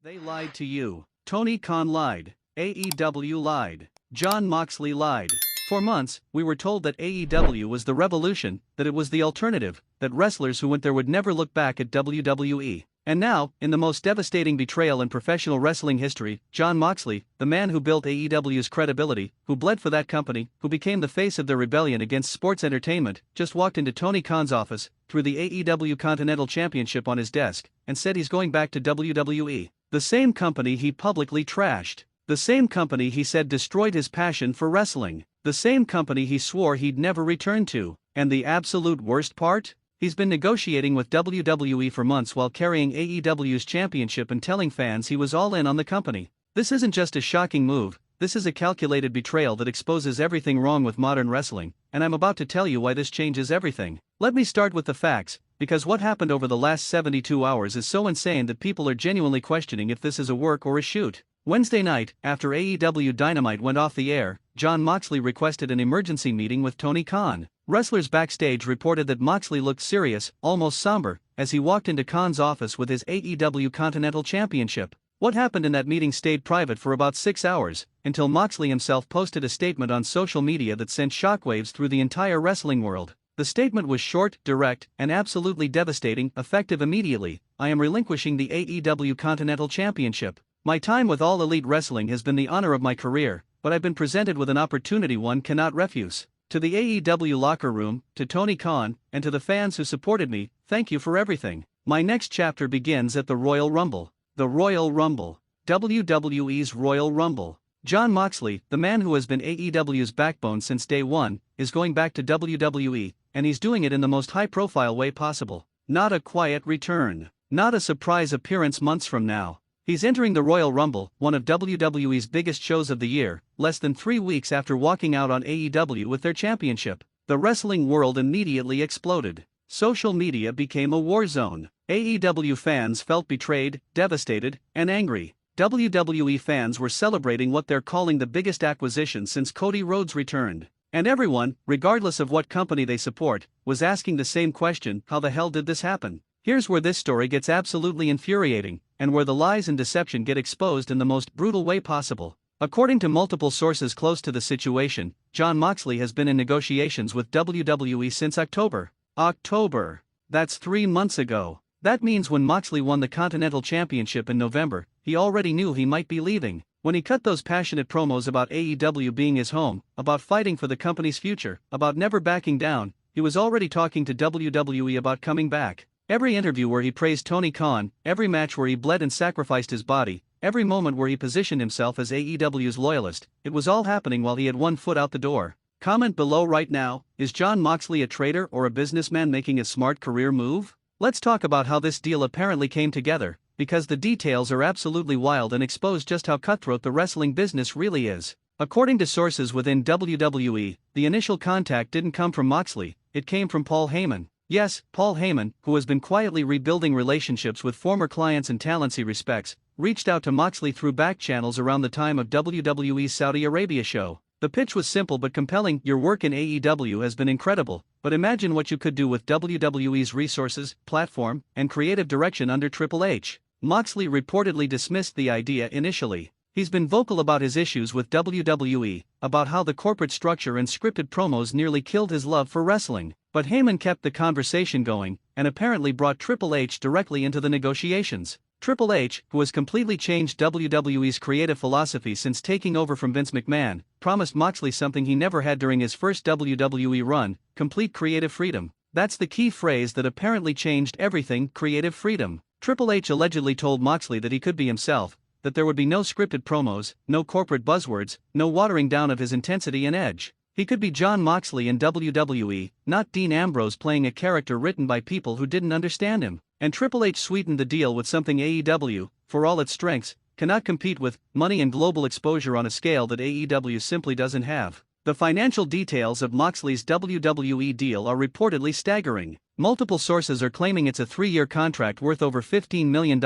They lied to you. Tony Khan lied. AEW lied. Jon Moxley lied. For months, we were told that AEW was the revolution, that it was the alternative, that wrestlers who went there would never look back at WWE. And now, in the most devastating betrayal in professional wrestling history, Jon Moxley, the man who built AEW's credibility, who bled for that company, who became the face of their rebellion against sports entertainment, just walked into Tony Khan's office, threw the AEW Continental Championship on his desk, and said he's going back to WWE. The same company he publicly trashed. The same company he said destroyed his passion for wrestling. The same company he swore he'd never return to. And the absolute worst part? He's been negotiating with WWE for months while carrying AEW's championship and telling fans he was all in on the company. This isn't just a shocking move, this is a calculated betrayal that exposes everything wrong with modern wrestling, and I'm about to tell you why this changes everything. Let me start with the facts, because what happened over the last 72 hours is so insane that people are genuinely questioning if this is a work or a shoot. Wednesday night, after AEW Dynamite went off the air, Jon Moxley requested an emergency meeting with Tony Khan. Wrestlers backstage reported that Moxley looked serious, almost somber, as he walked into Khan's office with his AEW Continental Championship. What happened in that meeting stayed private for about 6 hours, until Moxley himself posted a statement on social media that sent shockwaves through the entire wrestling world. The statement was short, direct, and absolutely devastating, effective immediately. I am relinquishing the AEW Continental Championship. My time with All Elite Wrestling has been the honor of my career, but I've been presented with an opportunity one cannot refuse. To the AEW locker room, to Tony Khan, and to the fans who supported me, thank you for everything. My next chapter begins at the Royal Rumble. The Royal Rumble. WWE's Royal Rumble. Jon Moxley, the man who has been AEW's backbone since day one, is going back to WWE, and he's doing it in the most high-profile way possible. Not a quiet return. Not a surprise appearance months from now. He's entering the Royal Rumble, one of WWE's biggest shows of the year, less than 3 weeks after walking out on AEW with their championship. The wrestling world immediately exploded. Social media became a war zone. AEW fans felt betrayed, devastated, and angry. WWE fans were celebrating what they're calling the biggest acquisition since Cody Rhodes returned. And everyone, regardless of what company they support, was asking the same question: how the hell did this happen? Here's where this story gets absolutely infuriating, and where the lies and deception get exposed in the most brutal way possible. According to multiple sources close to the situation, Jon Moxley has been in negotiations with WWE since October. October. That's 3 months ago. That means when Moxley won the Continental Championship in November, he already knew he might be leaving. When he cut those passionate promos about AEW being his home, about fighting for the company's future, about never backing down, he was already talking to WWE about coming back. Every interview where he praised Tony Khan, every match where he bled and sacrificed his body, every moment where he positioned himself as AEW's loyalist, it was all happening while he had one foot out the door. Comment below right now: is Jon Moxley a traitor or a businessman making a smart career move? Let's talk about how this deal apparently came together, because the details are absolutely wild and expose just how cutthroat the wrestling business really is. According to sources within WWE, the initial contact didn't come from Moxley, it came from Paul Heyman. Yes, Paul Heyman, who has been quietly rebuilding relationships with former clients and talents he respects, reached out to Moxley through back channels around the time of WWE's Saudi Arabia show. The pitch was simple but compelling: your work in AEW has been incredible, but imagine what you could do with WWE's resources, platform, and creative direction under Triple H. Moxley reportedly dismissed the idea initially. He's been vocal about his issues with WWE, about how the corporate structure and scripted promos nearly killed his love for wrestling. But Heyman kept the conversation going, and apparently brought Triple H directly into the negotiations. Triple H, who has completely changed WWE's creative philosophy since taking over from Vince McMahon, promised Moxley something he never had during his first WWE run: complete creative freedom. That's the key phrase that apparently changed everything: creative freedom. Triple H allegedly told Moxley that he could be himself, that there would be no scripted promos, no corporate buzzwords, no watering down of his intensity and edge. He could be Jon Moxley in WWE, not Dean Ambrose playing a character written by people who didn't understand him. And Triple H sweetened the deal with something AEW, for all its strengths, cannot compete with: money and global exposure on a scale that AEW simply doesn't have. The financial details of Moxley's WWE deal are reportedly staggering. Multiple sources are claiming it's a 3-year contract worth over $15 million,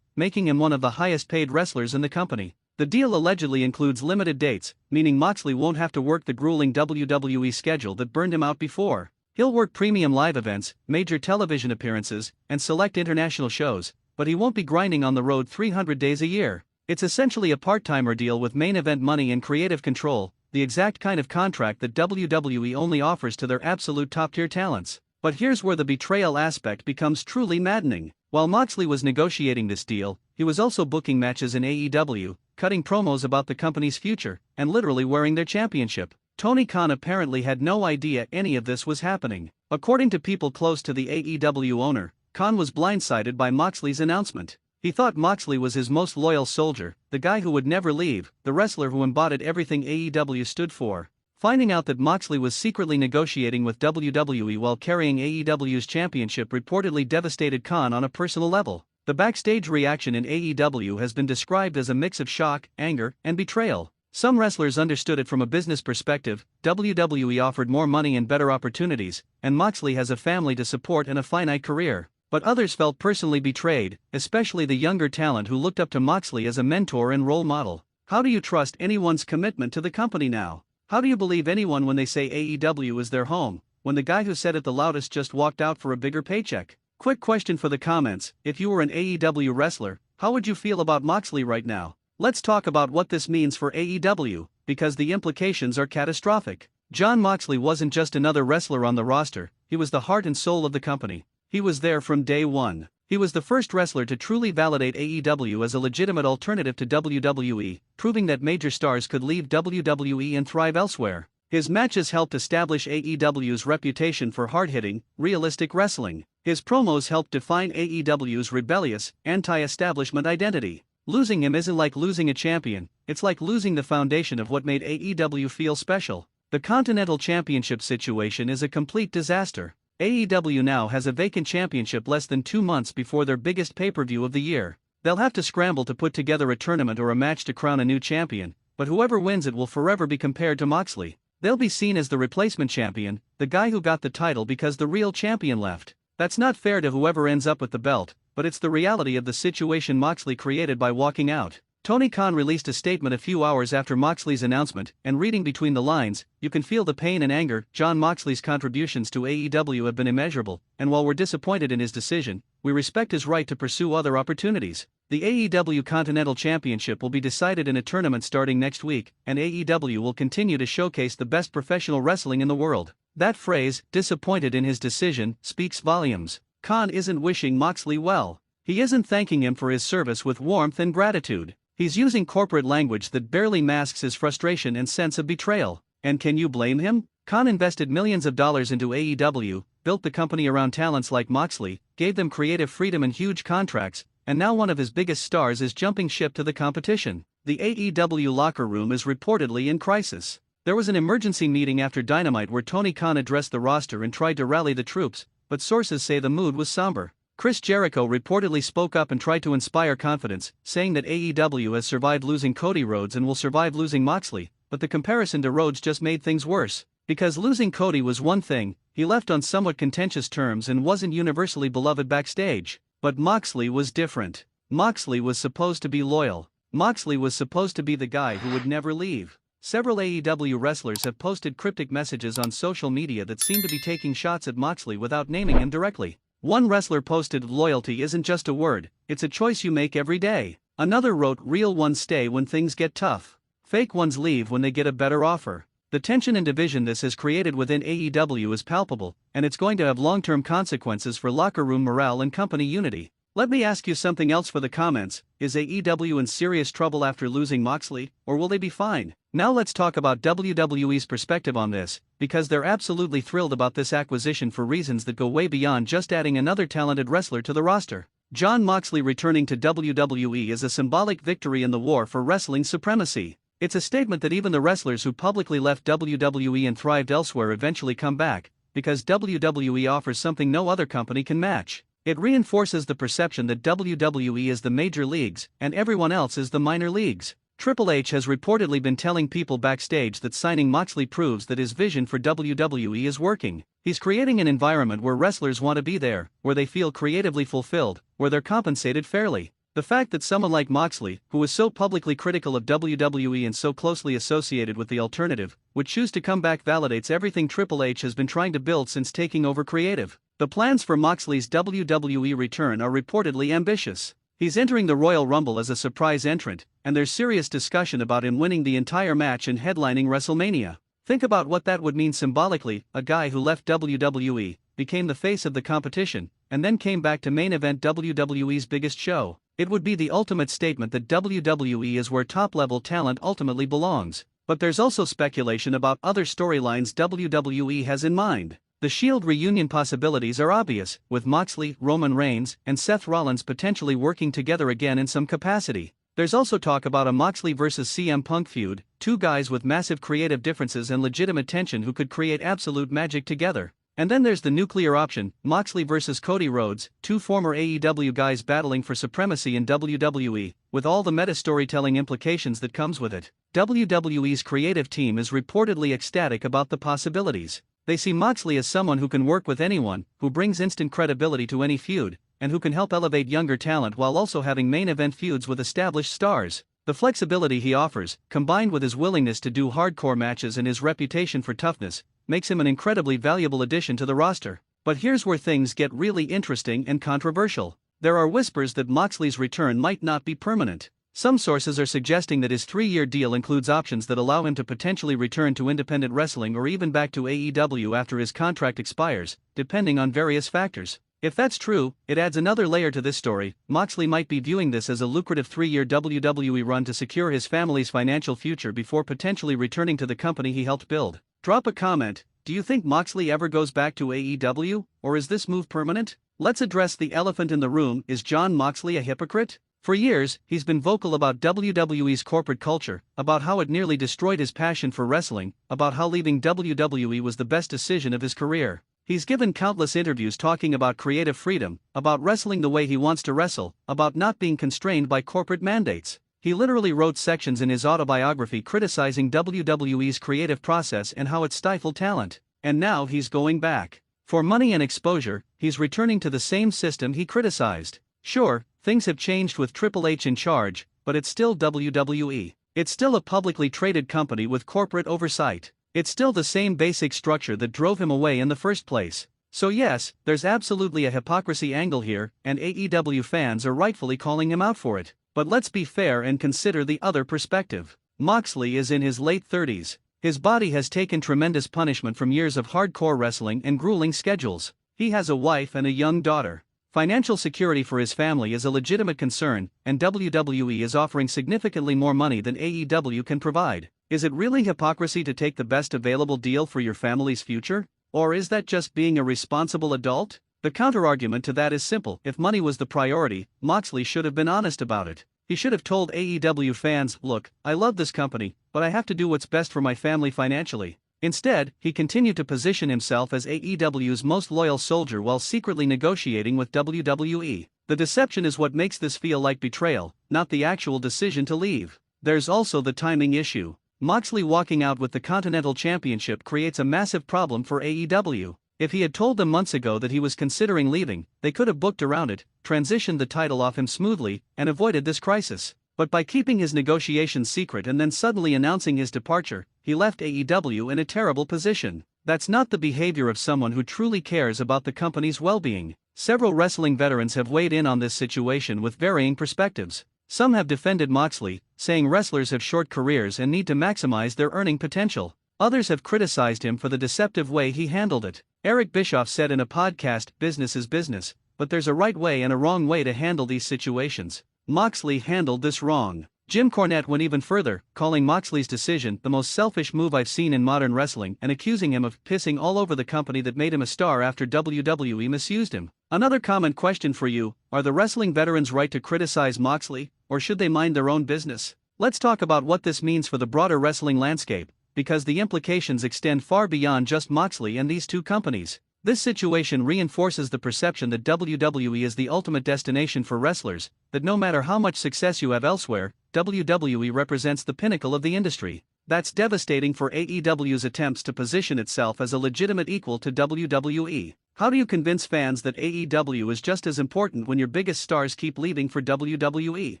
making him one of the highest-paid wrestlers in the company. The deal allegedly includes limited dates, meaning Moxley won't have to work the grueling WWE schedule that burned him out before. He'll work premium live events, major television appearances, and select international shows, but he won't be grinding on the road 300 days a year. It's essentially a part-timer deal with main event money and creative control, the exact kind of contract that WWE only offers to their absolute top-tier talents. But here's where the betrayal aspect becomes truly maddening. While Moxley was negotiating this deal, he was also booking matches in AEW, cutting promos about the company's future, and literally wearing their championship. Tony Khan apparently had no idea any of this was happening. According to people close to the AEW owner, Khan was blindsided by Moxley's announcement. He thought Moxley was his most loyal soldier, the guy who would never leave, the wrestler who embodied everything AEW stood for. Finding out that Moxley was secretly negotiating with WWE while carrying AEW's championship reportedly devastated Khan on a personal level. The backstage reaction in AEW has been described as a mix of shock, anger, and betrayal. Some wrestlers understood it from a business perspective. WWE offered more money and better opportunities, and Moxley has a family to support and a finite career. But others felt personally betrayed, especially the younger talent who looked up to Moxley as a mentor and role model. How do you trust anyone's commitment to the company now? How do you believe anyone when they say AEW is their home, when the guy who said it the loudest just walked out for a bigger paycheck? Quick question for the comments: if you were an AEW wrestler, how would you feel about Moxley right now? Let's talk about what this means for AEW, because the implications are catastrophic. Jon Moxley wasn't just another wrestler on the roster, he was the heart and soul of the company. He was there from day one. He was the first wrestler to truly validate AEW as a legitimate alternative to WWE, proving that major stars could leave WWE and thrive elsewhere. His matches helped establish AEW's reputation for hard-hitting, realistic wrestling. His promos helped define AEW's rebellious, anti-establishment identity. Losing him isn't like losing a champion, it's like losing the foundation of what made AEW feel special. The Continental Championship situation is a complete disaster. AEW now has a vacant championship less than 2 months before their biggest pay-per-view of the year. They'll have to scramble to put together a tournament or a match to crown a new champion, but whoever wins it will forever be compared to Moxley. They'll be seen as the replacement champion, the guy who got the title because the real champion left. That's not fair to whoever ends up with the belt, but it's the reality of the situation Moxley created by walking out. Tony Khan released a statement a few hours after Moxley's announcement, and reading between the lines, you can feel the pain and anger. Jon Moxley's contributions to AEW have been immeasurable, and while we're disappointed in his decision, we respect his right to pursue other opportunities. The AEW Continental Championship will be decided in a tournament starting next week, and AEW will continue to showcase the best professional wrestling in the world. That phrase, disappointed in his decision, speaks volumes. Khan isn't wishing Moxley well. He isn't thanking him for his service with warmth and gratitude. He's using corporate language that barely masks his frustration and sense of betrayal. And can you blame him? Khan invested millions of dollars into AEW, built the company around talents like Moxley, gave them creative freedom and huge contracts, and now one of his biggest stars is jumping ship to the competition. The AEW locker room is reportedly in crisis. There was an emergency meeting after Dynamite where Tony Khan addressed the roster and tried to rally the troops, but sources say the mood was somber. Chris Jericho reportedly spoke up and tried to inspire confidence, saying that AEW has survived losing Cody Rhodes and will survive losing Moxley, but the comparison to Rhodes just made things worse. Because losing Cody was one thing, he left on somewhat contentious terms and wasn't universally beloved backstage. But Moxley was different. Moxley was supposed to be loyal. Moxley was supposed to be the guy who would never leave. Several AEW wrestlers have posted cryptic messages on social media that seem to be taking shots at Moxley without naming him directly. One wrestler posted, "Loyalty isn't just a word, it's a choice you make every day." Another wrote, "Real ones stay when things get tough. Fake ones leave when they get a better offer." The tension and division this has created within AEW is palpable, and it's going to have long-term consequences for locker room morale and company unity. Let me ask you something else for the comments: is AEW in serious trouble after losing Moxley, or will they be fine? Now let's talk about WWE's perspective on this, because they're absolutely thrilled about this acquisition for reasons that go way beyond just adding another talented wrestler to the roster. Jon Moxley returning to WWE is a symbolic victory in the war for wrestling supremacy. It's a statement that even the wrestlers who publicly left WWE and thrived elsewhere eventually come back, because WWE offers something no other company can match. It reinforces the perception that WWE is the major leagues, and everyone else is the minor leagues. Triple H has reportedly been telling people backstage that signing Moxley proves that his vision for WWE is working. He's creating an environment where wrestlers want to be there, where they feel creatively fulfilled, where they're compensated fairly. The fact that someone like Moxley, who was so publicly critical of WWE and so closely associated with the alternative, would choose to come back validates everything Triple H has been trying to build since taking over creative. The plans for Moxley's WWE return are reportedly ambitious. He's entering the Royal Rumble as a surprise entrant, and there's serious discussion about him winning the entire match and headlining WrestleMania. Think about what that would mean symbolically: a guy who left WWE, became the face of the competition, and then came back to main event WWE's biggest show. It would be the ultimate statement that WWE is where top-level talent ultimately belongs. But there's also speculation about other storylines WWE has in mind. The Shield reunion possibilities are obvious, with Moxley, Roman Reigns, and Seth Rollins potentially working together again in some capacity. There's also talk about a Moxley vs. CM Punk feud, two guys with massive creative differences and legitimate tension who could create absolute magic together. And then there's the nuclear option, Moxley vs. Cody Rhodes, two former AEW guys battling for supremacy in WWE, with all the meta-storytelling implications that comes with it. WWE's creative team is reportedly ecstatic about the possibilities. They see Moxley as someone who can work with anyone, who brings instant credibility to any feud, and who can help elevate younger talent while also having main event feuds with established stars. The flexibility he offers, combined with his willingness to do hardcore matches and his reputation for toughness, makes him an incredibly valuable addition to the roster. But here's where things get really interesting and controversial. There are whispers that Moxley's return might not be permanent. Some sources are suggesting that his 3-year deal includes options that allow him to potentially return to independent wrestling or even back to AEW after his contract expires, depending on various factors. If that's true, it adds another layer to this story. Moxley might be viewing this as a lucrative 3-year WWE run to secure his family's financial future before potentially returning to the company he helped build. Drop a comment. Do you think Moxley ever goes back to AEW, or is this move permanent? Let's address the elephant in the room. Is Jon Moxley a hypocrite? For years, he's been vocal about WWE's corporate culture, about how it nearly destroyed his passion for wrestling, about how leaving WWE was the best decision of his career. He's given countless interviews talking about creative freedom, about wrestling the way he wants to wrestle, about not being constrained by corporate mandates. He literally wrote sections in his autobiography criticizing WWE's creative process and how it stifled talent. And now he's going back. For money and exposure, he's returning to the same system he criticized. Sure, things have changed with Triple H in charge, but it's still WWE. It's still a publicly traded company with corporate oversight. It's still the same basic structure that drove him away in the first place. So yes, there's absolutely a hypocrisy angle here, and AEW fans are rightfully calling him out for it. But let's be fair and consider the other perspective. Moxley is in his late 30s. His body has taken tremendous punishment from years of hardcore wrestling and grueling schedules. He has a wife and a young daughter. Financial security for his family is a legitimate concern, and WWE is offering significantly more money than AEW can provide. Is it really hypocrisy to take the best available deal for your family's future? Or is that just being a responsible adult? The counterargument to that is simple. If money was the priority, Moxley should have been honest about it. He should have told AEW fans, "Look, I love this company, but I have to do what's best for my family financially." Instead, he continued to position himself as AEW's most loyal soldier while secretly negotiating with WWE. The deception is what makes this feel like betrayal, not the actual decision to leave. There's also the timing issue. Moxley walking out with the Continental Championship creates a massive problem for AEW. If he had told them months ago that he was considering leaving, they could have booked around it, transitioned the title off him smoothly, and avoided this crisis. But by keeping his negotiations secret and then suddenly announcing his departure, he left AEW in a terrible position. That's not the behavior of someone who truly cares about the company's well-being. Several wrestling veterans have weighed in on this situation with varying perspectives. Some have defended Moxley, saying wrestlers have short careers and need to maximize their earning potential. Others have criticized him for the deceptive way he handled it. Eric Bischoff said in a podcast, "Business is business, but there's a right way and a wrong way to handle these situations. Moxley handled this wrong." Jim Cornette went even further, calling Moxley's decision the most selfish move I've seen in modern wrestling and accusing him of pissing all over the company that made him a star after WWE misused him. Another common question for you: are the wrestling veterans right to criticize Moxley, or should they mind their own business? Let's talk about what this means for the broader wrestling landscape, because the implications extend far beyond just Moxley and these two companies. This situation reinforces the perception that WWE is the ultimate destination for wrestlers, that no matter how much success you have elsewhere, WWE represents the pinnacle of the industry. That's devastating for AEW's attempts to position itself as a legitimate equal to WWE. How do you convince fans that AEW is just as important when your biggest stars keep leaving for WWE?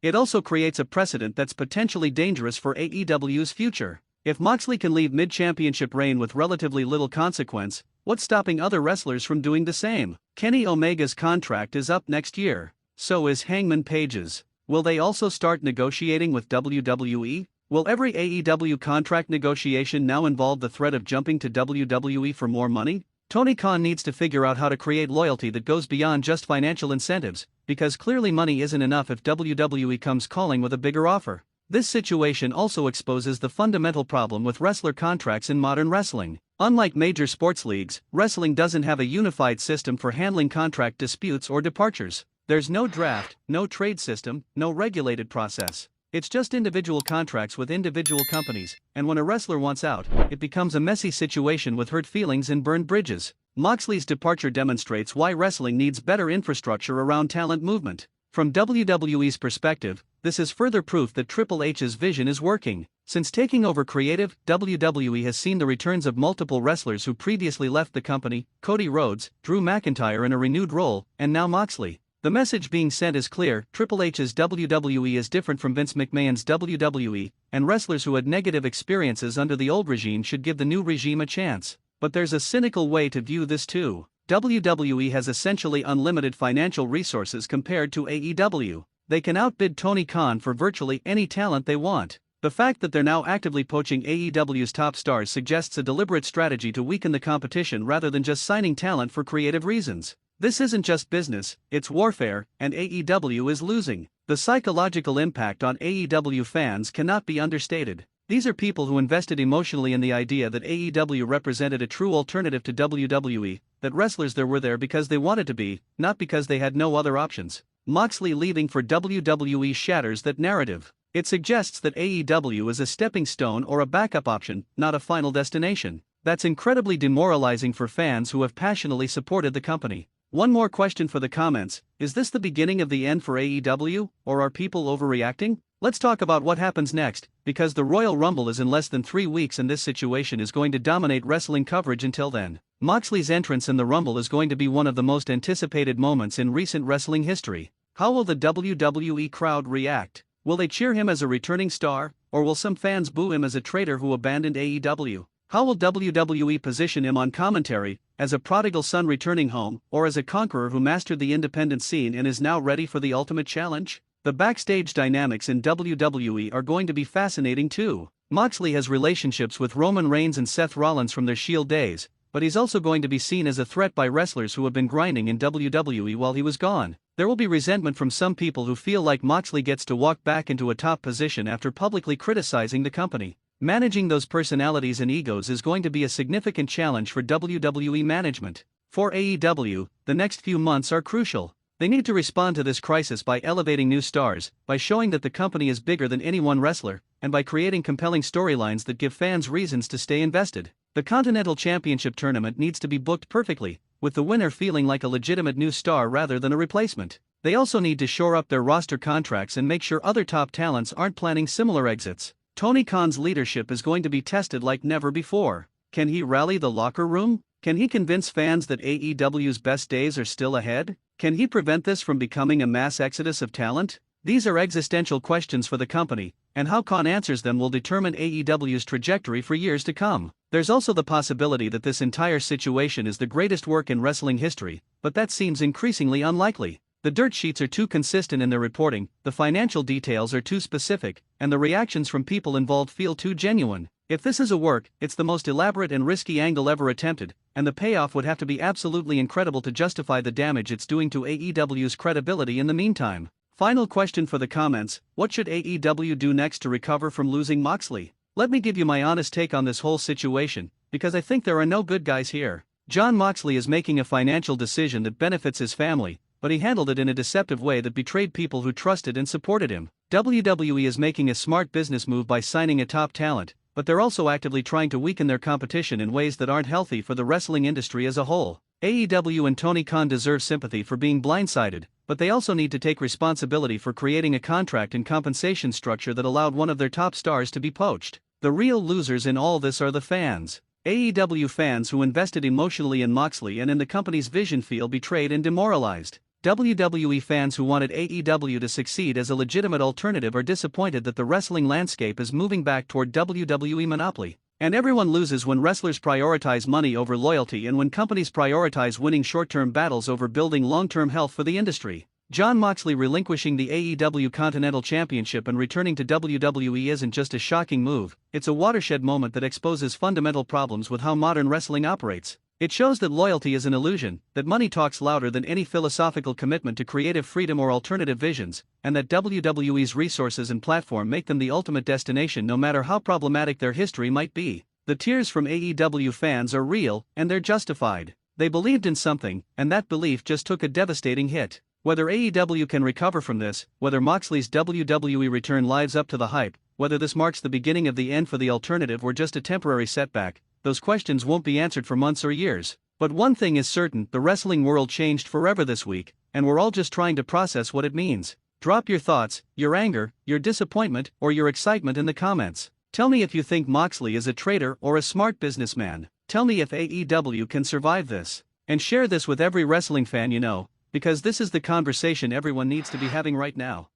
It also creates a precedent that's potentially dangerous for AEW's future. If Moxley can leave mid-championship reign with relatively little consequence, what's stopping other wrestlers from doing the same? Kenny Omega's contract is up next year. So is Hangman Page's. Will they also start negotiating with WWE? Will every AEW contract negotiation now involve the threat of jumping to WWE for more money? Tony Khan needs to figure out how to create loyalty that goes beyond just financial incentives, because clearly money isn't enough if WWE comes calling with a bigger offer. This situation also exposes the fundamental problem with wrestler contracts in modern wrestling. Unlike major sports leagues, wrestling doesn't have a unified system for handling contract disputes or departures. There's no draft, no trade system, no regulated process. It's just individual contracts with individual companies, and when a wrestler wants out, it becomes a messy situation with hurt feelings and burned bridges. Moxley's departure demonstrates why wrestling needs better infrastructure around talent movement. From WWE's perspective, this is further proof that Triple H's vision is working. Since taking over creative, WWE has seen the returns of multiple wrestlers who previously left the company: Cody Rhodes, Drew McIntyre in a renewed role, and now Moxley. The message being sent is clear: Triple H's WWE is different from Vince McMahon's WWE, and wrestlers who had negative experiences under the old regime should give the new regime a chance. But there's a cynical way to view this too. WWE has essentially unlimited financial resources compared to AEW. They can outbid Tony Khan for virtually any talent they want. The fact that they're now actively poaching AEW's top stars suggests a deliberate strategy to weaken the competition rather than just signing talent for creative reasons. This isn't just business, it's warfare, and AEW is losing. The psychological impact on AEW fans cannot be understated. These are people who invested emotionally in the idea that AEW represented a true alternative to WWE, that wrestlers there were there because they wanted to be, not because they had no other options. Moxley leaving for WWE shatters that narrative. It suggests that AEW is a stepping stone or a backup option, not a final destination. That's incredibly demoralizing for fans who have passionately supported the company. One more question for the comments: is this the beginning of the end for AEW, or are people overreacting? Let's talk about what happens next, because the Royal Rumble is in less than 3 weeks and this situation is going to dominate wrestling coverage until then. Moxley's entrance in the Rumble is going to be one of the most anticipated moments in recent wrestling history. How will the WWE crowd react? Will they cheer him as a returning star, or will some fans boo him as a traitor who abandoned AEW? How will WWE position him on commentary, as a prodigal son returning home, or as a conqueror who mastered the independent scene and is now ready for the ultimate challenge? The backstage dynamics in WWE are going to be fascinating too. Moxley has relationships with Roman Reigns and Seth Rollins from their Shield days, but he's also going to be seen as a threat by wrestlers who have been grinding in WWE while he was gone. There will be resentment from some people who feel like Moxley gets to walk back into a top position after publicly criticizing the company. Managing those personalities and egos is going to be a significant challenge for WWE management. For AEW, the next few months are crucial. They need to respond to this crisis by elevating new stars, by showing that the company is bigger than any one wrestler, and by creating compelling storylines that give fans reasons to stay invested. The Continental Championship tournament needs to be booked perfectly, with the winner feeling like a legitimate new star rather than a replacement. They also need to shore up their roster contracts and make sure other top talents aren't planning similar exits. Tony Khan's leadership is going to be tested like never before. Can he rally the locker room? Can he convince fans that AEW's best days are still ahead? Can he prevent this from becoming a mass exodus of talent? These are existential questions for the company, and how Khan answers them will determine AEW's trajectory for years to come. There's also the possibility that this entire situation is the greatest work in wrestling history, but that seems increasingly unlikely. The dirt sheets are too consistent in their reporting, the financial details are too specific, and the reactions from people involved feel too genuine. If this is a work, it's the most elaborate and risky angle ever attempted, and the payoff would have to be absolutely incredible to justify the damage it's doing to AEW's credibility in the meantime. Final question for the comments: what should AEW do next to recover from losing Moxley? Let me give you my honest take on this whole situation, because I think there are no good guys here. Jon Moxley is making a financial decision that benefits his family, but he handled it in a deceptive way that betrayed people who trusted and supported him. WWE is making a smart business move by signing a top talent, but they're also actively trying to weaken their competition in ways that aren't healthy for the wrestling industry as a whole. AEW and Tony Khan deserve sympathy for being blindsided, but they also need to take responsibility for creating a contract and compensation structure that allowed one of their top stars to be poached. The real losers in all this are the fans. AEW fans who invested emotionally in Moxley and in the company's vision feel betrayed and demoralized. WWE fans who wanted AEW to succeed as a legitimate alternative are disappointed that the wrestling landscape is moving back toward WWE monopoly. And everyone loses when wrestlers prioritize money over loyalty and when companies prioritize winning short-term battles over building long-term health for the industry. Jon Moxley relinquishing the AEW Continental Championship and returning to WWE isn't just a shocking move, it's a watershed moment that exposes fundamental problems with how modern wrestling operates. It shows that loyalty is an illusion, that money talks louder than any philosophical commitment to creative freedom or alternative visions, and that WWE's resources and platform make them the ultimate destination no matter how problematic their history might be. The tears from AEW fans are real, and they're justified. They believed in something, and that belief just took a devastating hit. Whether AEW can recover from this, whether Moxley's WWE return lives up to the hype, whether this marks the beginning of the end for the alternative or just a temporary setback, those questions won't be answered for months or years. But one thing is certain, the wrestling world changed forever this week, and we're all just trying to process what it means. Drop your thoughts, your anger, your disappointment, or your excitement in the comments. Tell me if you think Moxley is a traitor or a smart businessman. Tell me if AEW can survive this. And share this with every wrestling fan you know, because this is the conversation everyone needs to be having right now.